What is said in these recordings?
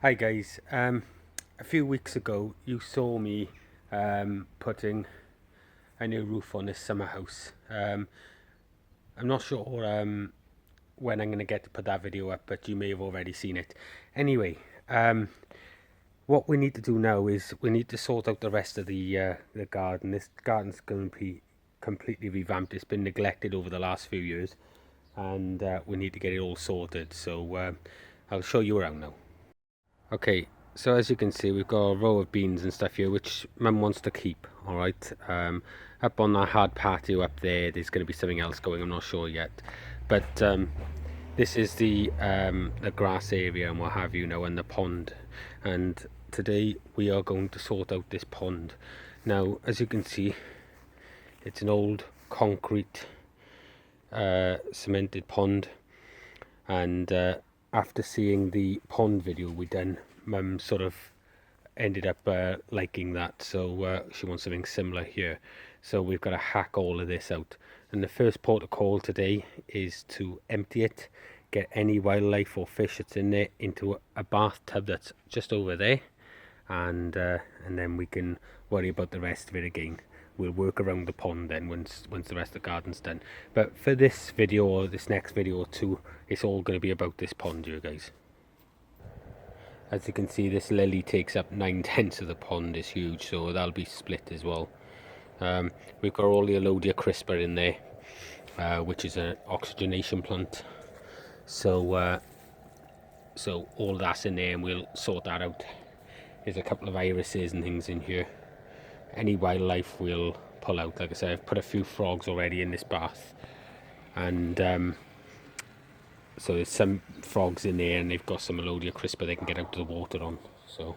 Hi guys, a few weeks ago you saw me putting a new roof on this summer house. I'm not sure when I'm going to get to put that video up, but you may have already seen it. Anyway, what we need to do now is we need to sort out the rest of the garden. This garden's going to be completely revamped. It's been neglected over the last few years, and we need to get it all sorted. So I'll show you around now. Okay, so as you can see, we've got a row of beans and stuff here, which Mum wants to keep. All right, up on that hard patio up there, there's going to be something else going. I'm not sure yet, but this is the grass area and what have you now, and the pond. And today we are going to sort out this pond. Now, as you can see, it's an old concrete cemented pond, and after seeing the pond video we done, Mum sort of ended up liking that, so she wants something similar here. So we've got to hack all of this out, and the first port of call today is to empty it, get any wildlife or fish that's in there into a bathtub that's just over there, and then we can worry about the rest of it again. We'll work around the pond then once the rest of the garden's done. But for this video, or this next video or two, it's all going to be about this pond here, guys. As you can see, this lily takes up 9/10 of the pond. Is huge, so that'll be split as well. We've got all the Alodia crispa in there, which is an oxygenation plant. So all that's in there, and we'll sort that out. There's a couple of irises and things in here. Any wildlife we'll pull out. Like I said, I've put a few frogs already in this bath, and so there's some frogs in there, and they've got some Alodia crispa they can get out of the water on. So,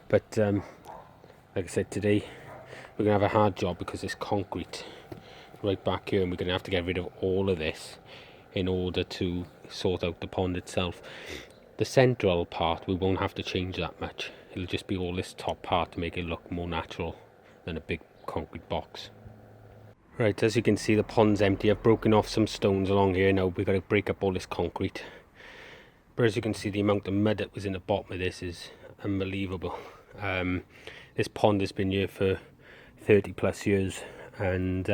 but like I said, today we're gonna have a hard job because there's concrete right back here, and we're gonna have to get rid of all of this in order to sort out the pond itself. The central part we won't have to change that much. It'll just be all this top part to make it look more natural than a big concrete box. Right, as you can see, the pond's empty. I've broken off some stones along here. Now we've got to break up all this concrete. But as you can see, the amount of mud that was in the bottom of this is unbelievable. This pond has been here for 30 plus years, and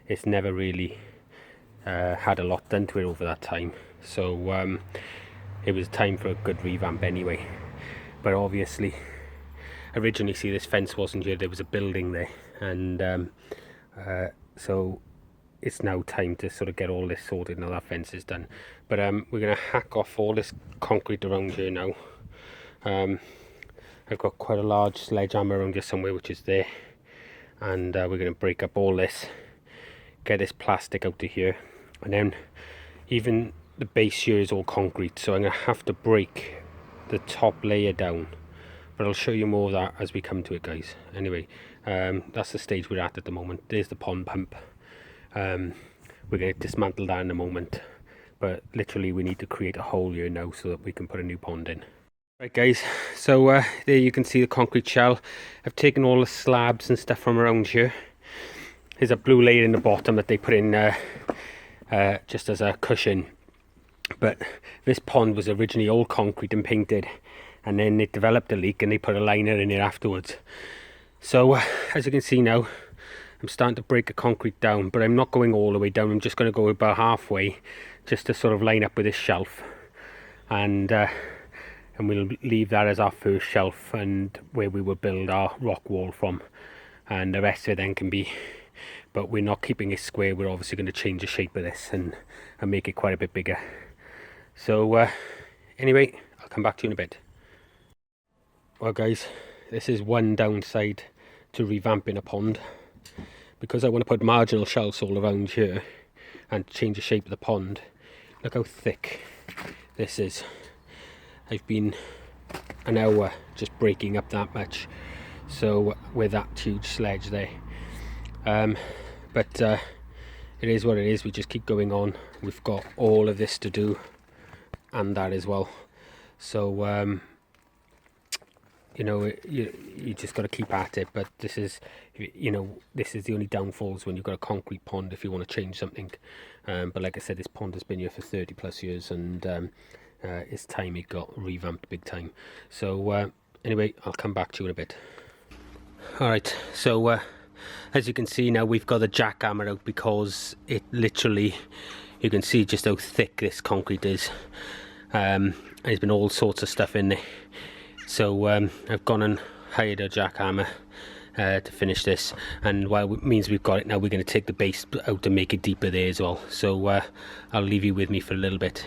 it's never really had a lot done to it over that time. So it was time for a good revamp anyway. But obviously, originally, see, this fence wasn't here. There was a building there, and so it's now time to sort of get all this sorted now that fence is done. But we're going to hack off all this concrete around here now. I've got quite a large sledgehammer around here somewhere, which is there, and we're going to break up all this, get this plastic out of here, and then even the base here is all concrete, so I'm going to have to break the top layer down, but I'll show you more of that as we come to it, guys. Anyway, that's the stage we're at the moment. There's the pond pump. We're going to dismantle that in a moment, but literally we need to create a hole here now so that we can put a new pond in. Right, guys, so there you can see the concrete shell. I've taken all the slabs and stuff from around here. There's a blue layer in the bottom that they put in just as a cushion. But this pond was originally all concrete and painted, and then it developed a leak and they put a liner in it afterwards. So as you can see now, I'm starting to break the concrete down, but I'm not going all the way down. I'm just going to go about halfway, just to sort of line up with this shelf, and we'll leave that as our first shelf and where we will build our rock wall from, and the rest of it then can be, but we're not keeping it square. We're obviously going to change the shape of this and make it quite a bit bigger. So anyway, I'll come back to you in a bit. Well, guys, this is one downside to revamping a pond, because I want to put marginal shelves all around here and change the shape of the pond. Look how thick this is. I've been an hour just breaking up that much, so with that huge sledge there. But it is what it is. We just keep going on. We've got all of this to do, and that as well. So you know, you just got to keep at it. But this is, you know, this is the only downfalls when you've got a concrete pond if you want to change something. But like I said, this pond has been here for 30 plus years, and it's time it got revamped big time. So anyway, I'll come back to you in a bit. Alright, so as you can see now, we've got the jackhammer out because it literally, you can see just how thick this concrete is. There's been all sorts of stuff in there. So I've gone and hired a jackhammer to finish this, and while it means we've got it now, we're going to take the base out to make it deeper there as well. So I'll leave you with me for a little bit.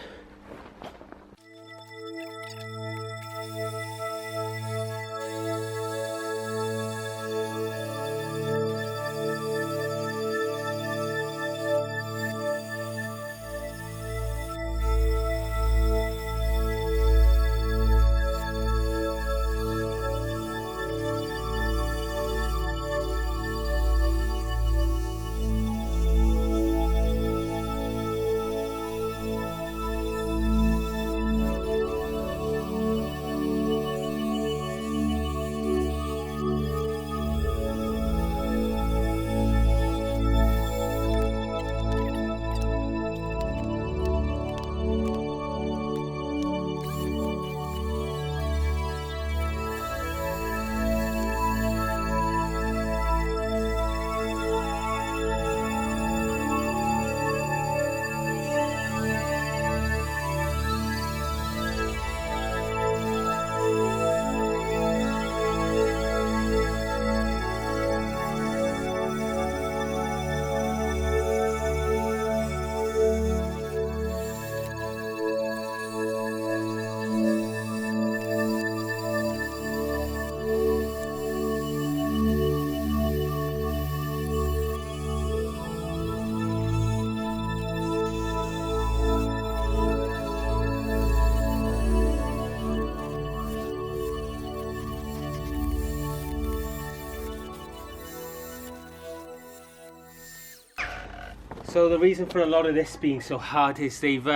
So the reason for a lot of this being so hard is they've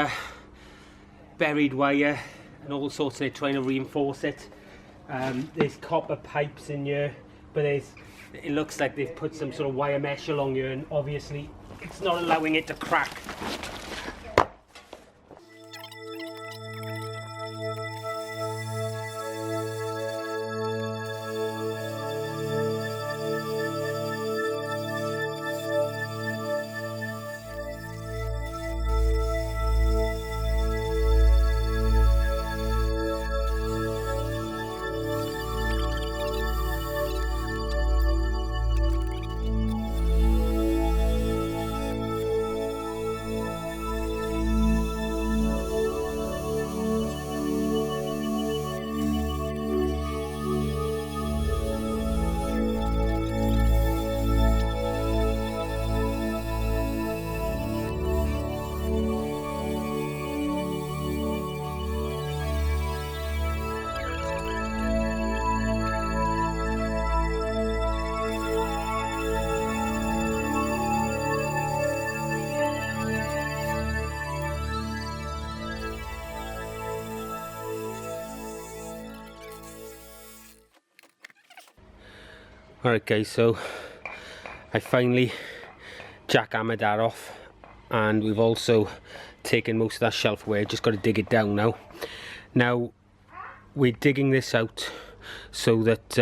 buried wire and all sorts. They're trying to reinforce it. There's copper pipes in here, but it looks like they've put some sort of wire mesh along here, and obviously it's not allowing it to crack. Alright guys, so I finally jackhammered that off, and we've also taken most of that shelf away. Just got to dig it down now. Now we're digging this out so that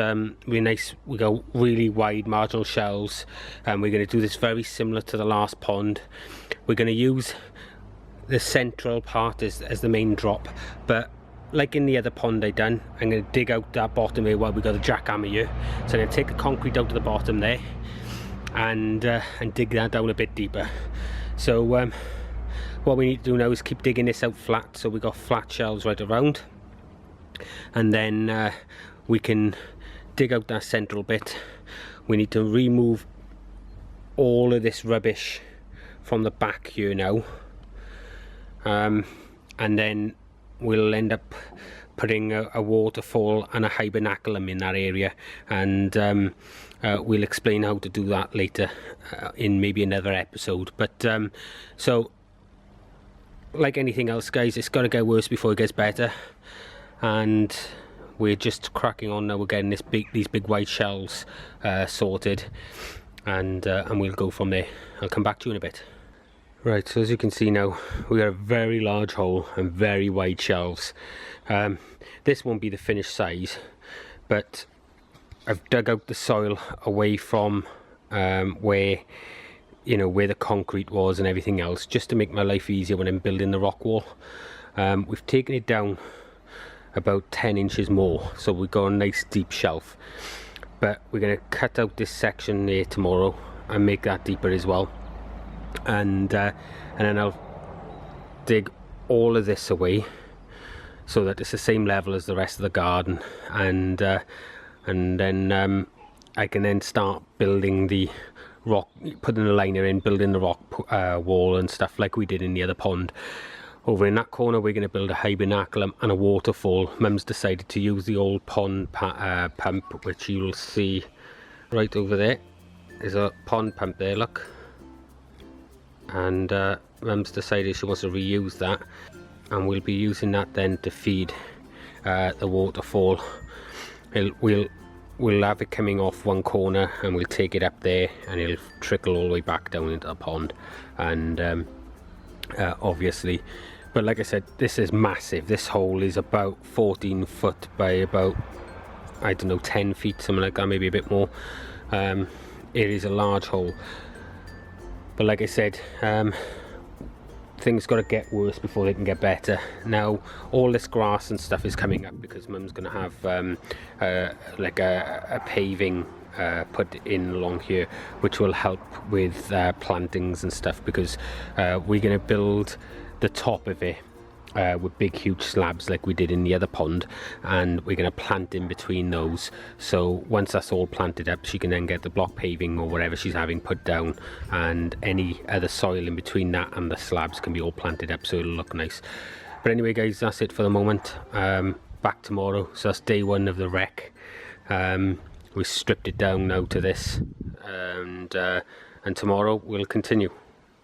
we got really wide marginal shelves, and we're going to do this very similar to the last pond. We're going to use the central part as the main drop, but like in the other pond I done, I'm going to dig out that bottom here while we got the jackhammer here. So I'm going to take the concrete out to the bottom there and dig that down a bit deeper. So what we need to do now is keep digging this out flat, so we got flat shelves right around, and then we can dig out that central bit. We need to remove all of this rubbish from the back here now, and then we'll end up putting a waterfall and a hibernaculum in that area, and we'll explain how to do that later in maybe another episode. But so like anything else guys, it's got to get worse before it gets better, and we're just cracking on now. We're getting these big white shelves sorted, and we'll go from there. I'll come back to you in a bit. Right, so as you can see now, we got a very large hole and very wide shelves. This won't be the finished size, but I've dug out the soil away from where the concrete was and everything else, just to make my life easier when I'm building the rock wall. We've taken it down about 10 inches more, so we've got a nice deep shelf, but we're going to cut out this section there tomorrow and make that deeper as well, and then I'll dig all of this away so that it's the same level as the rest of the garden, and then I can then start building the rock, putting the liner in, building the rock wall and stuff like we did in the other pond. Over in that corner we're going to build a hibernaculum and a waterfall. Mum's decided to use the old pond pump, which you'll see right over there. There's a pond pump there, look, and Mum's decided she wants to reuse that, and we'll be using that then to feed the waterfall. We'll have it coming off one corner and we'll take it up there, and it'll trickle all the way back down into the pond, and obviously, but like I said, this is massive. This hole is about 14 foot by about, I don't know, 10 feet, something like that, maybe a bit more. It is a large hole, but like I said, things got to get worse before they can get better. Now all this grass and stuff is coming up because Mum's going to have like a paving put in along here, which will help with plantings and stuff, because we're going to build the top of it with big huge slabs like we did in the other pond, and we're going to plant in between those. So once that's all planted up, she can then get the block paving or whatever she's having put down, and any other soil in between that and the slabs can be all planted up, so it'll look nice. But anyway guys, that's it for the moment. Back tomorrow, so that's day one of the wreck. We stripped it down now to this, and tomorrow we'll continue.